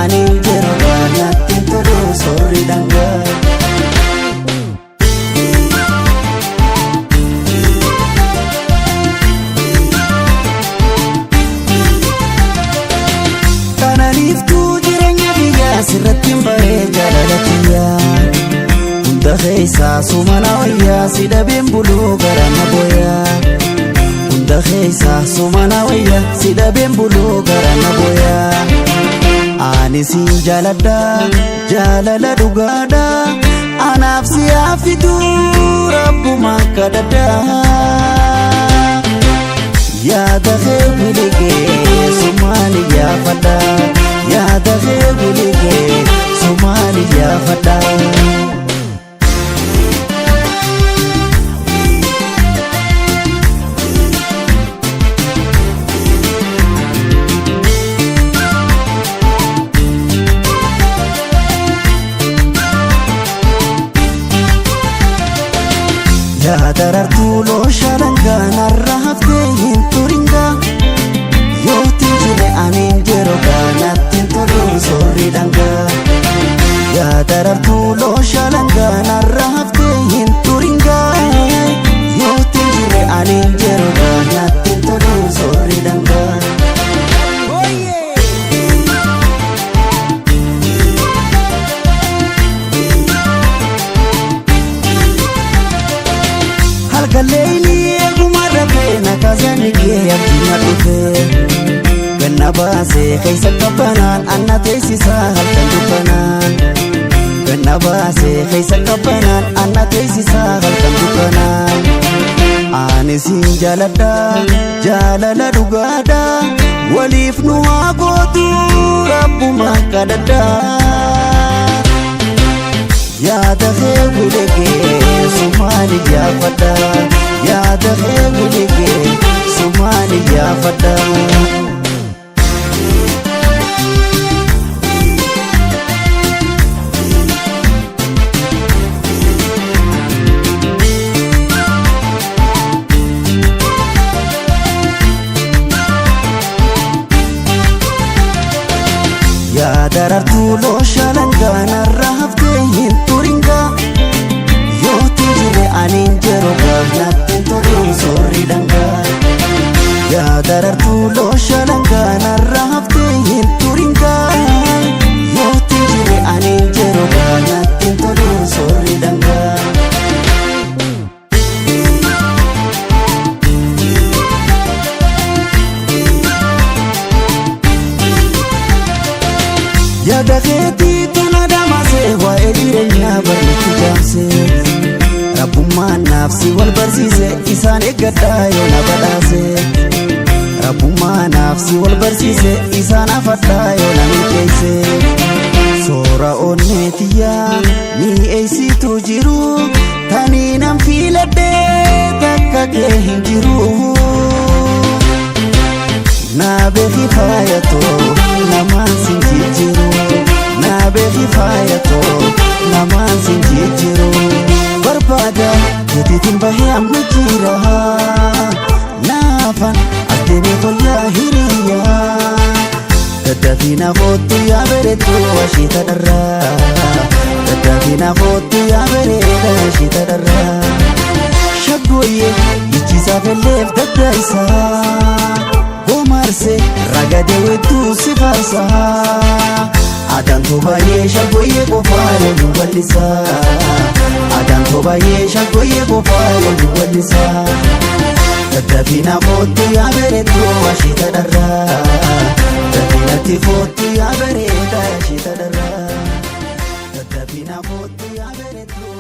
ani jero natti tolu sorri danga. Kananiftu jirenya biyya sirratti bare jaalalatiya. Hunda keessa sumana wayya sidabeen bulu garana boya. Hunda keessa sumana wayya sidabeen bulu garana boya. Ani si jaaladha jaalala dhugaadha anaaf si haafitu rabbuma kadhadha. Yaada kee biligee sumaani yaafadha. Yaada kee biligee sumaani yaafadha. Darartuu looshaadhanga narra haftee hin turinga. Yooti jire aniin jero kanatti tolu sorri danga. Darartuu looshaadhanga narra haftee hin turinga. Yooti jire aniin jero kanatti tolu sorri danga. Halkaleeyni eeguma rafee nakasani kee abdiima dhufee. Ganna baasee keessa qabbanaan anna teessisaa halkan dukkanaan. Ganna baasee keessa qabbanaan anna teessisaa halkan dukkanaan. Ani siin jaaladha jaalala dhugaadha waliif nu haa gootu rabbuma kadhadha. Yaada kee biligee sumaani yaafadha. Yaada kee biligee sumaani yaafadha. Darartuu looshaadhanga narra haftee hin turinga. Yooti jire aniin jero natti tolu sorri danga. Darartuu looshaadhanga narra haftee hin turinga. Yooti jire aniin jero natti tolu sorri danga. Yaada keetii tuna damasee waa'ee jireenyaa barnooti jaamsee. Rabbummaan naafsi wal barsiise isaan eeggadhaa yoo na badhaase. Rabbummaan naafsi wal barsiise isaan afadhaa yoo na milkeesse. Soora onneetiyyaa mi'eessitu jiru tanii nan fiiladhee takka kee hin jiru. Naabeefi faayatoo namaan sin jijjiiru. Naabeefi faayatoo namaan sin jijjiiru. Barbaada keetiitiin bahee amma jira. Naafan adeemee fayyaa hiriyaa. Daddaafii na kootu yaa bareedduu ashiita dharraa. Daddaafii na kootu yaa bareeda ashiita dharraa. Shaggooyyee ijjiisaaf elleef dadda isaa. Gomarse ragade wetu si farsa. Adaan tobaayee shaggooyyee qofaa wal wallisa. Adaan tobaayee shaggooyyee qofaa wal wallisa. Daddaafii na kootu yaa bareedduu ashiita dharraa. Daddaafii natti kootu yaa bareeda ashiita dharraa. Daddaafii na kootu yaa bareedduu.